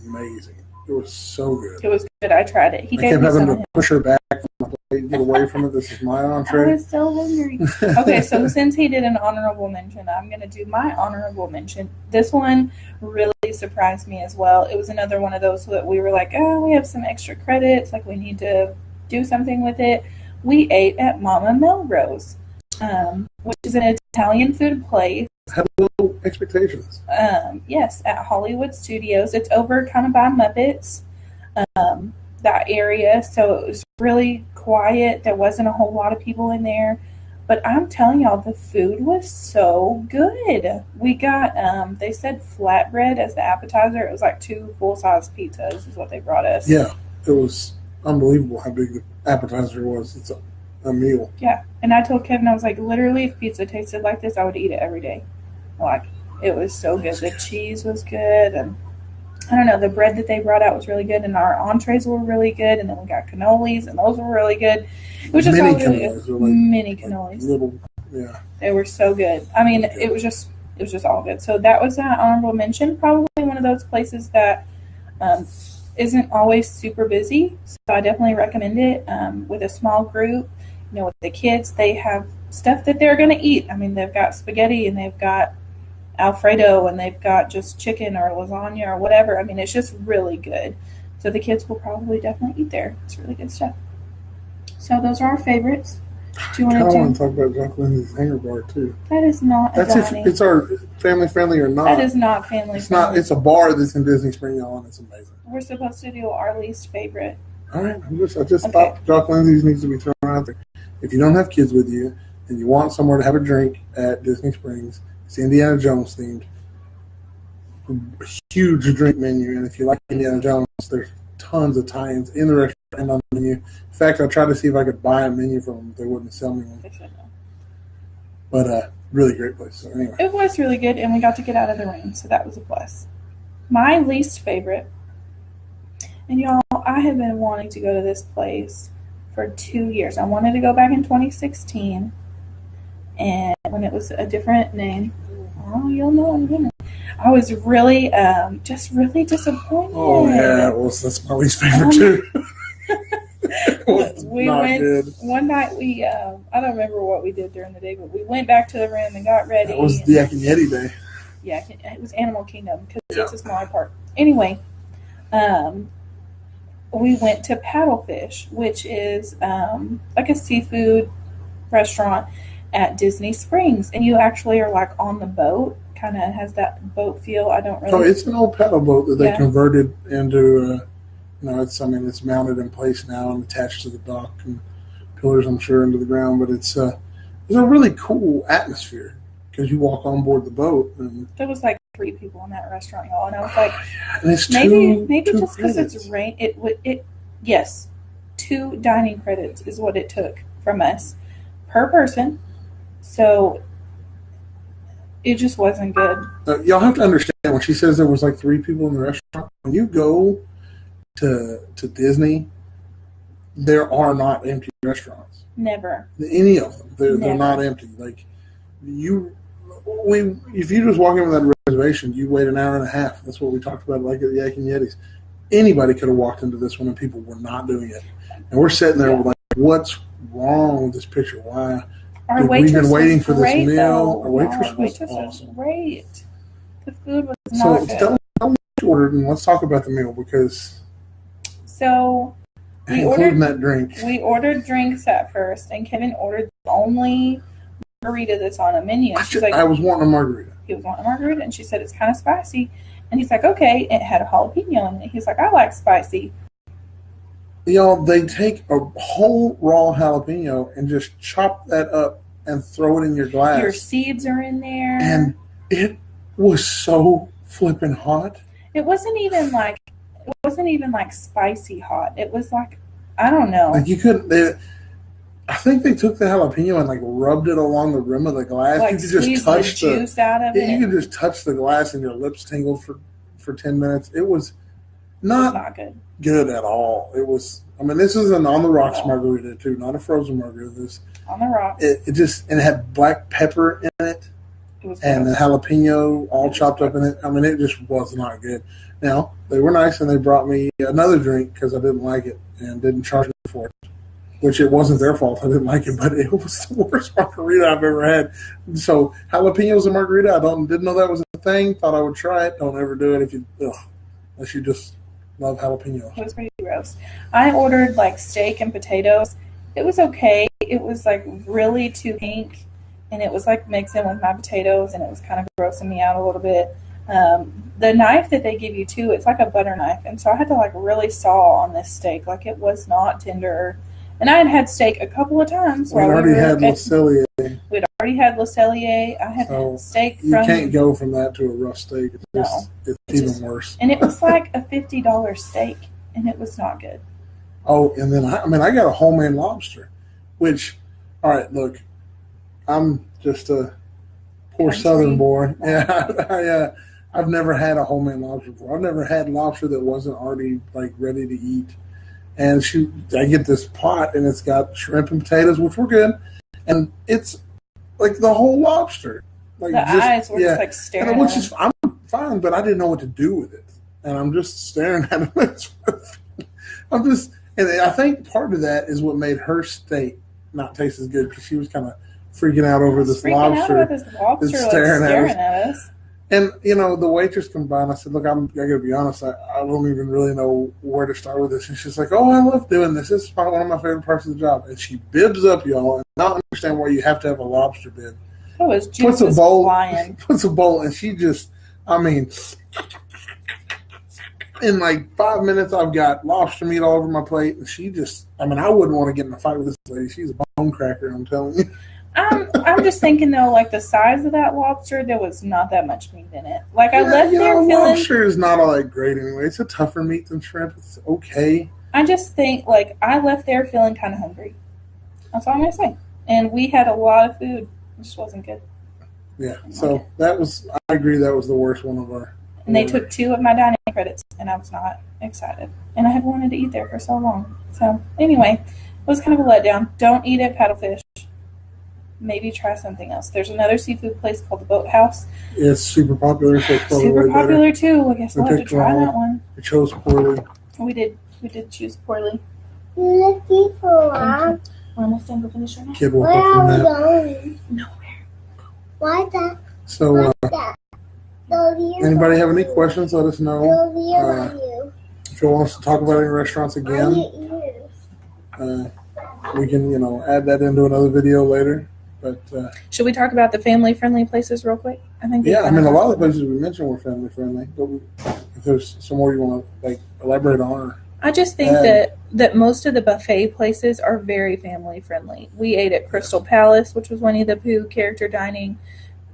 amazing. It was so good. It was good. I tried it. I kept having to push her back from my plate and get away from it. This is my entree. I was so hungry. Okay, so since he did an honorable mention, I'm going to do my honorable mention. This one really surprised me as well. It was another one of those that we were like, "Oh, we have some extra credits. We need to do something with it." We ate at Mama Melrose. Which is an Italian food place. Had low expectations. Yes, at Hollywood Studios. It's over kind of by Muppets, that area. So it was really quiet. There wasn't a whole lot of people in there. But I'm telling y'all, the food was so good. We got, they said flatbread as the appetizer. It was like 2 full-size pizzas is what they brought us. Yeah, it was unbelievable how big the appetizer was. It's a meal. Yeah, and I told Kevin, I was like, literally, if pizza tasted like this, I would eat it every day. It was so good. The cheese was good, and I don't know, the bread that they brought out was really good, and our entrees were really good, and then we got cannolis, and those were really good. It was just Mini all really cannolis, good. like, Mini cannolis. Little, yeah. They were so good. I mean, it was just all good. So that was an honorable mention. Probably one of those places that um, isn't always super busy. So I definitely recommend it with a small group. You know, with the kids, they have stuff that they're going to eat. I mean, they've got spaghetti and they've got Alfredo and they've got just chicken or lasagna or whatever. I mean, it's just really good. So the kids will probably definitely eat there. It's really good stuff. So those are our favorites. Do you I want want to to talk about Jack Lindsay's Hanger Bar too. That is not That's if it's our family friendly or not. That is not family It's friendly. not. It's a bar that's in Disney Springs, y'all, and it's amazing. We're supposed to do our least favorite. All right, I just thought Jock Lindsay's needs to be thrown out there. If you don't have kids with you and you want somewhere to have a drink at Disney Springs, it's Indiana Jones themed. A huge drink menu, and if you like Indiana Jones, there's tons of tie-ins in the restaurant and on the menu. In fact, I tried to see if I could buy a menu from them. They wouldn't sell me one. But really great place. So anyway, it was really good, and we got to get out of the rain, so that was a plus. My least favorite, and y'all, I have been wanting to go to this place for 2 years. I wanted to go back in 2016, and when it was a different name. Oh, you'll know I'm gonna. I was really, just really disappointed. Oh yeah, that's my least favorite too. We went good. One night. We I don't remember what we did during the day, but we went back to the room and got ready. That was the Yak and Yeti day. Yeah, it was Animal Kingdom because it's a smaller park. Anyway, we went to Paddlefish, which is like a seafood restaurant at Disney Springs, and you actually are like on the boat. Kind of has that boat feel. I don't really. Oh, it's an old paddle boat that they converted into. It's mounted in place now and attached to the dock and pillars, I'm sure, into the ground. But it's a really cool atmosphere because you walk on board the boat. And there was like 3 people in that restaurant, y'all, and I was like, and it's maybe just because it's rain. Yes, 2 dining credits is what it took from us per person. So it just wasn't good. Y'all have to understand when she says there was like 3 people in the restaurant. When you go to Disney, there are not empty restaurants. Never. Any of them. They're not empty. Like if you just walk in with that reservation, you wait an hour and a half. That's what we talked about, like at the Yak and Yetis. Anybody could have walked into this one and people were not doing it. And we're sitting there like, what's wrong with this picture? Why? We've been waiting for this meal. Our waitress was awesome. Great. The food was not good. So tell me what you ordered, and let's talk about the meal because. So including that drink. We ordered drinks at first, and Kevin ordered the only margarita that's on a menu. She's like, I was wanting a margarita. He was wanting a margarita, and she said it's kind of spicy. And he's like, okay. It had a jalapeno in it. He's like, I like spicy. Y'all, they take a whole raw jalapeno and just chop that up and throw it in your glass. Your seeds are in there. And it was so flipping hot. It wasn't even like spicy hot. It was like, I don't know. Like you couldn't. I think they took the jalapeno and like rubbed it along the rim of the glass. Like you could just touch the juice out of it. You could just touch the glass and your lips tingled for 10 minutes. It was not good at all. It was. I mean, this is an on the rocks margarita too, not a frozen margarita. This on the rocks. It had black pepper in it. And the jalapeno all chopped up in it. I mean, it just was not good. Now, they were nice, and they brought me another drink because I didn't like it and didn't charge me for it, which it wasn't their fault. I didn't like it, but it was the worst margarita I've ever had. So, jalapenos and margarita, didn't know that was a thing. Thought I would try it. Don't ever do it unless you just love jalapenos. It was pretty gross. I ordered, like, steak and potatoes. It was okay. It was, like, really too pink. And it was like mixed in with my potatoes, and it was kind of grossing me out a little bit. The knife that they give you too, it's like a butter knife, and so I had to like really saw on this steak, like it was not tender. And I had had steak a couple of times. We'd already had Le Cellier. We'd already had Le Cellier. I had steak. You can't go from that to a rough steak. It's even worse. And it was like a $50 steak, and it was not good. Oh, and then I got a homemade lobster, which, all right, look. I'm just a poor Southern boy. Yeah, I've never had a homemade lobster before. I've never had lobster that wasn't already like ready to eat. And I get this pot and it's got shrimp and potatoes, which were good, and it's like the whole lobster. Like the eyes were just like staring. Which is I'm fine, but I didn't know what to do with it, and I'm just staring at it. And I think part of that is what made her steak not taste as good because she was kind of freaking out over this lobster. Staring at us. And the waitress comes by and I said, "Look, I gotta be honest. I don't even really know where to start with this." And she's like, "Oh, I love doing this. This is one of my favorite parts of the job." And she bibs up, y'all, and I don't understand why you have to have a lobster bib. It was juices flying. Puts a bowl, and she just, in like 5 minutes, I've got lobster meat all over my plate, and she just, I wouldn't want to get in a fight with this lady. She's a bone cracker, I'm telling you. I'm just thinking though, like the size of that lobster, there was not that much meat in it. Like I left there feeling. Lobster is not all that great anyway. It's a tougher meat than shrimp. It's okay. I just think like I left there feeling kind of hungry. That's all I'm gonna say. And we had a lot of food. It just wasn't good. Yeah. So that was. I agree. That was the worst one of our. And they took 2 of my dining credits, and I was not excited. And I had wanted to eat there for so long. So anyway, it was kind of a letdown. Don't eat at Paddlefish. Maybe try something else. There's another seafood place called the Boathouse. It's super popular. So it's super popular too. I guess we'll have to try that one. We chose poorly. We did choose poorly. We're almost done. Go finish our nap. Kid woke up from that. Nowhere. Why that? So, anybody have any questions? Let us know. If you want us to talk about any restaurants again, we can, add that into another video later. But should we talk about the family-friendly places real quick? I think. Yeah, a lot of the places we mentioned were family-friendly. But if there's some more you want to elaborate on, or I just think that most of the buffet places are very family-friendly. We ate at Crystal Palace, which was Winnie the Pooh character dining.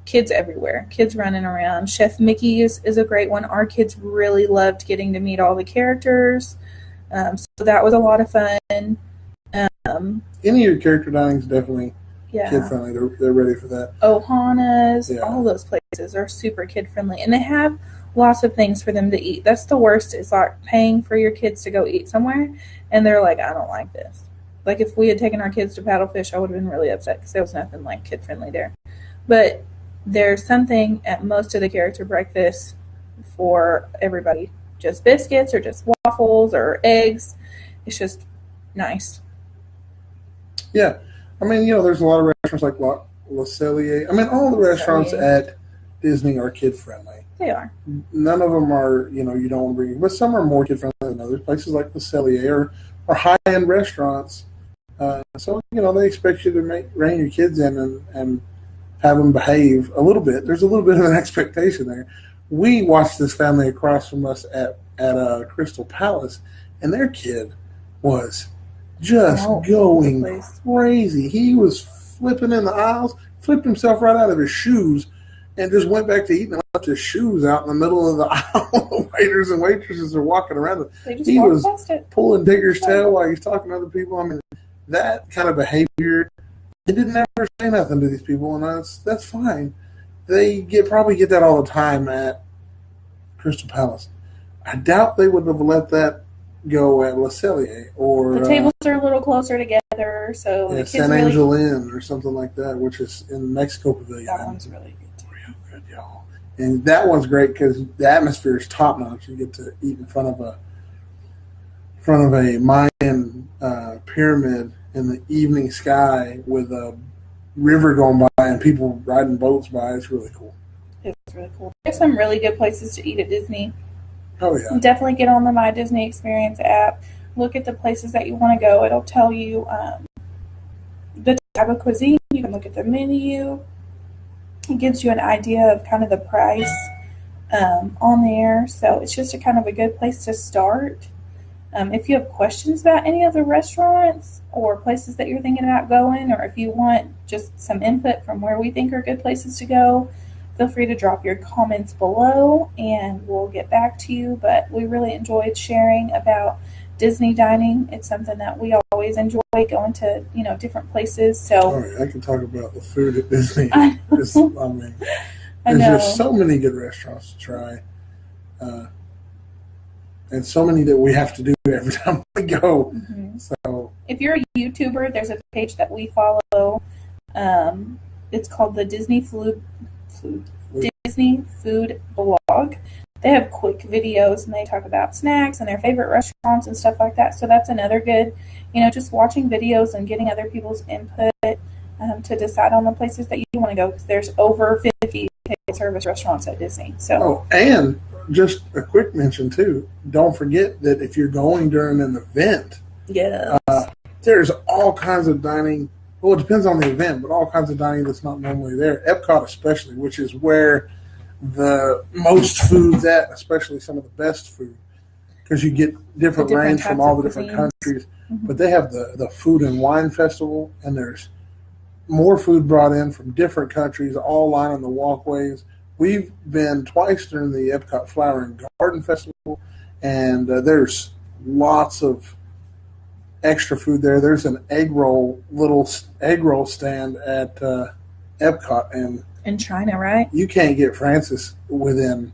Kids everywhere, kids running around. Chef Mickey is a great one. Our kids really loved getting to meet all the characters, so that was a lot of fun. Any of your character dining is definitely kid friendly. They're ready for that. Ohana's, all those places are super kid friendly, and they have lots of things for them to eat. That's the worst. Is like paying for your kids to go eat somewhere, and they're like, "I don't like this." Like if we had taken our kids to Paddlefish, I would have been really upset because there was nothing like kid friendly there. But there's something at most of the character breakfasts for everybody. Just biscuits or just waffles or eggs. It's just nice. Yeah. There's a lot of restaurants like Le Cellier. All the restaurants at Disney are kid-friendly. They are. None of them are, you don't want to bring, but some are more kid-friendly than others. Places like Le Cellier are high-end restaurants. So, they expect you to rein your kids in and have them behave a little bit. There's a little bit of an expectation there. We watched this family across from us at Crystal Palace, and their kid was just going crazy. He was flipping in the aisles, flipped himself right out of his shoes, and just went back to eating and left his shoes out in the middle of the aisle. The waiters and waitresses are walking around. He was pulling Digger's tail while he's talking to other people. That kind of behavior, they didn't ever say nothing to these people, and that's fine. They probably get that all the time at Crystal Palace. I doubt they would have let that go at Le Cellier or the tables are a little closer together, so the kids San Angel Inn or something like that, which is in the Mexico Pavilion. That one's really good too. Real good, y'all. And that one's great because the atmosphere is top notch. You get to eat in front of a Mayan pyramid in the evening sky with a river going by and people riding boats by. It's really cool. It's really cool. There's some really good places to eat at Disney. Oh, yeah. Definitely get on the My Disney Experience app. Look at the places that you want to go. It'll tell you the type of cuisine. You can look at the menu. It gives you an idea of kind of the price on there. So it's just a kind of a good place to start. If you have questions about any of the restaurants or places that you're thinking about going, or if you want just some input from where we think are good places to go, feel free to drop your comments below and we'll get back to you. But we really enjoyed sharing about Disney dining. It's something that we always enjoy, going to, different places. So I can talk about the food at Disney. I There's know. just so many good restaurants to try, and so many that we have to do every time we go. Mm-hmm. So If you're a YouTuber, there's a page that we follow. It's called the Disney Food Blog. They have quick videos and they talk about snacks and their favorite restaurants and stuff like that. So that's another good, just watching videos and getting other people's input to decide on the places that you want to go, because there's over 50 table service restaurants at Disney. So, and just a quick mention too. Don't forget that if you're going during an event, yes. There's all kinds of dining. Well, it depends on the event, but all kinds of dining that's not normally there. Epcot especially, which is where the most food's at, especially some of the best food, because you get different range from all the different countries. Mm-hmm. But they have the Food and Wine Festival, and there's more food brought in from different countries, all lining the walkways. We've been twice during the Epcot Flower and Garden Festival, and there's lots of extra food there. There's an little egg roll stand at Epcot, and in China, right? You can't get Francis within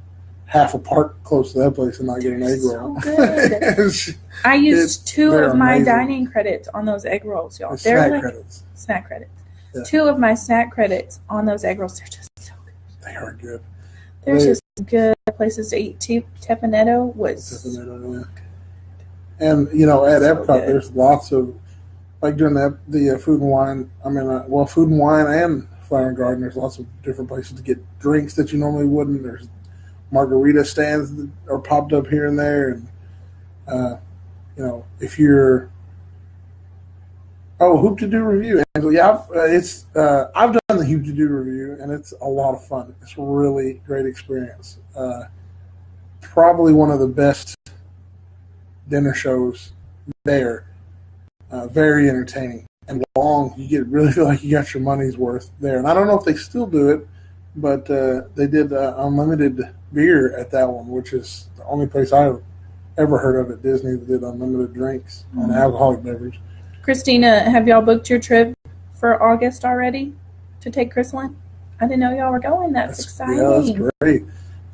half a park close to that place and not get an egg roll. So good. I used 2 of my dining credits on those egg rolls, y'all. They're snack credits. Snack credits. Yeah. 2 of my snack credits on those egg rolls. They're just so good. They are good. There's just good places to eat. Tepanetto was. Tepanetto, yeah. And, at Epcot, there's lots of, like during the Food and Wine, Food and Wine and Flower and Garden, there's lots of different places to get drinks that you normally wouldn't. There's margarita stands that are popped up here and there. And, if you're, Hoop to Do review. Angela, yeah, I've done the Hoop to Do review, and it's a lot of fun. It's a really great experience. Probably one of the best dinner shows there. Very entertaining and long. You really feel like you got your money's worth there. And I don't know if they still do it, but they did unlimited beer at that one, which is the only place I've ever heard of at Disney that did unlimited drinks on alcoholic beverage. Christina, have y'all booked your trip for August already to take Chrislyn? I didn't know y'all were going. That's exciting. Yeah, that's great.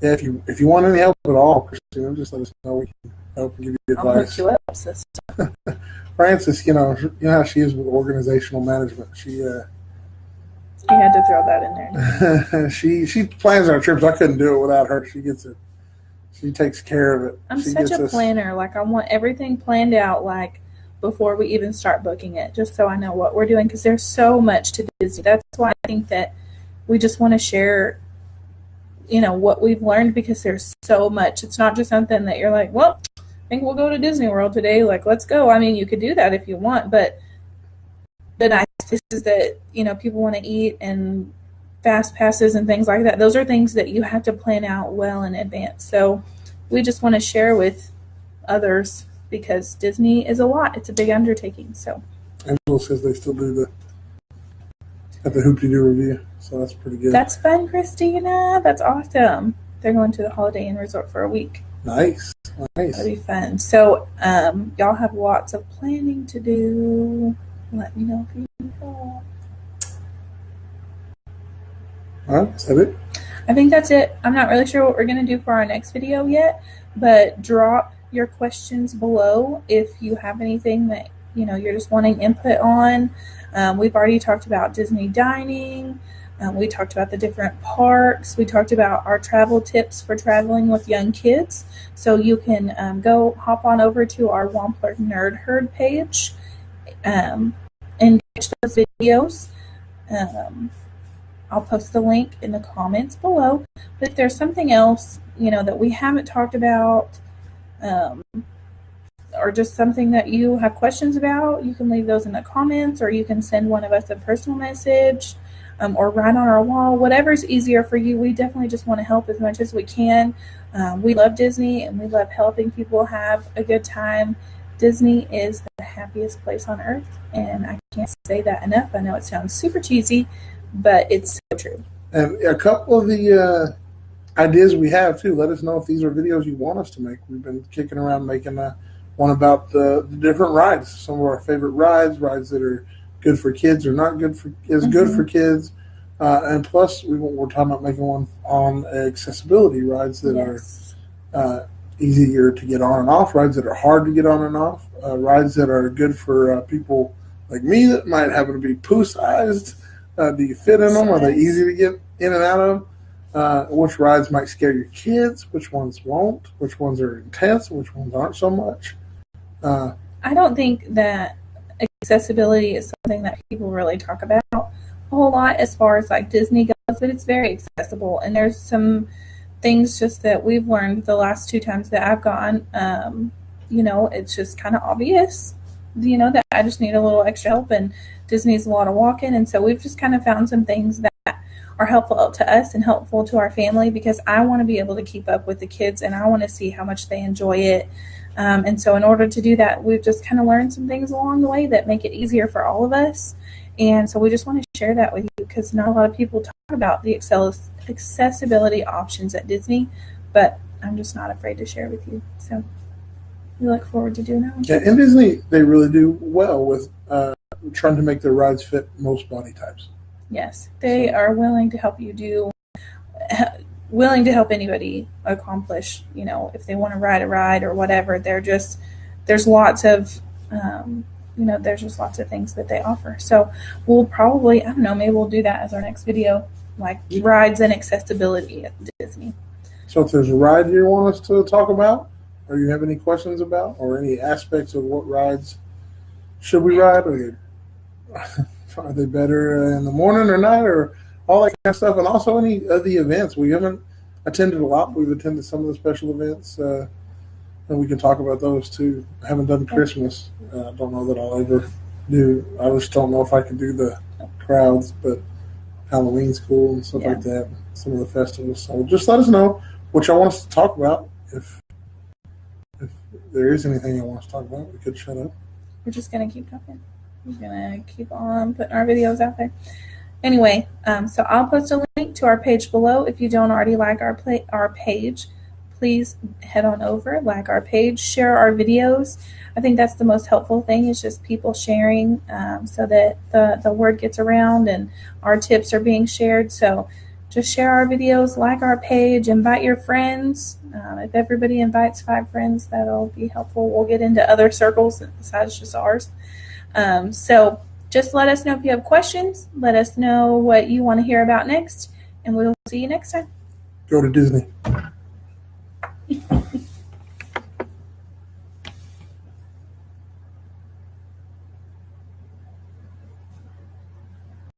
Yeah, if you want any help at all, Christina, just let us know. We can help and give you advice. I'll hook you up, sister. Francis, you know how she is with organizational management. She had to throw that in there. she plans our trips. I couldn't do it without her. She gets it. She takes care of it. I'm such a planner. Like, I want everything planned out, like, before we even start booking it, just so I know what we're doing, because there's so much to Disney. That's why I think that we just want to share, what we've learned, because there's so much. It's not just something that you're like, well, I think we'll go to Disney World today. Like, let's go. I mean, you could do that if you want, but the nice thing is that, people want to eat, and fast passes and things like that. Those are things that you have to plan out well in advance. So we just want to share with others, because Disney is a lot. It's a big undertaking. So Angela says they still do the Hoop-de-Doo review, so that's pretty good. That's fun, Christina. That's awesome. They're going to the Holiday Inn Resort for a week. Nice. That'll be fun. So y'all have lots of planning to do. Let me know if you need help. All right, is that it? I think that's it. I'm not really sure what we're going to do for our next video yet, but drop your questions below if you have anything that you're just wanting input on. We've already talked about Disney dining. We talked about the different parks. We talked about our travel tips for traveling with young kids. So you can go hop on over to our Wampler Nerd Herd page and catch those videos. I'll post the link in the comments below. But if there's something else, that we haven't talked about, or just something that you have questions about, you can leave those in the comments, or you can send one of us a personal message, or write on our wall, whatever's easier for you. We definitely just want to help as much as we can. We love Disney, and we love helping people have a good time. Disney is the happiest place on earth, and I can't say that enough. I know it sounds super cheesy, but it's so true. And a couple of the ideas we have, too, let us know if these are videos you want us to make. We've been kicking around making one about the different rides, some of our favorite rides that are good for kids or not good for good for kids. And plus, we're talking about making one on accessibility rides that Yes. are easier to get on and off, rides that are hard to get on and off, rides that are good for people like me that might happen to be poo-sized. Do you fit in them? Are they easy to get in and out of? Which rides might scare your kids? Which ones won't? Which ones are intense? Which ones aren't so much? I don't think that accessibility is something that people really talk about a whole lot as far as like Disney goes, but it's very accessible. And there's some things just that we've learned the last 2 times that I've gone. It's just kind of obvious, that I just need a little extra help, and Disney's a lot of walking. And so we've just kind of found some things that are helpful to us and helpful to our family, because I want to be able to keep up with the kids and I want to see how much they enjoy it. And so in order to do that, we've just kind of learned some things along the way that make it easier for all of us. And so we just want to share that with you, because not a lot of people talk about the accessibility options at Disney, but I'm just not afraid to share with you. So we look forward to doing that one. Yeah, in Disney, they really do well with trying to make their rides fit most body types. Yes, they are willing to help you willing to help anybody accomplish, if they want to ride a ride or whatever. There's lots of, there's just lots of things that they offer. So we'll probably, I don't know, maybe we'll do that as our next video, like rides and accessibility at Disney. So if there's a ride you want us to talk about, or you have any questions about, or any aspects of what rides should we ride, or are they better in the morning or night, or all that kind of stuff, and also any of the events. We haven't attended a lot. We've attended some of the special events, and we can talk about those too. I haven't done Christmas. I don't know that I'll ever do. I just don't know if I can do the crowds, but Halloween's cool and stuff like that. Some of the festivals. So just let us know what y'all want us to talk about. If there is anything you want us to talk about, we could shut up. We're just going to keep talking. We're going to keep on putting our videos out there. Anyway, so I'll post a link to our page below. If you don't already like our page, please head on over, like our page, share our videos. I think that's the most helpful thing, is just people sharing, so that the word gets around and our tips are being shared. So just share our videos, like our page, invite your friends. If everybody invites 5 friends, that'll be helpful. We'll get into other circles besides just ours. So just let us know if you have questions. Let us know what you want to hear about next, and we'll see you next time. Go to Disney.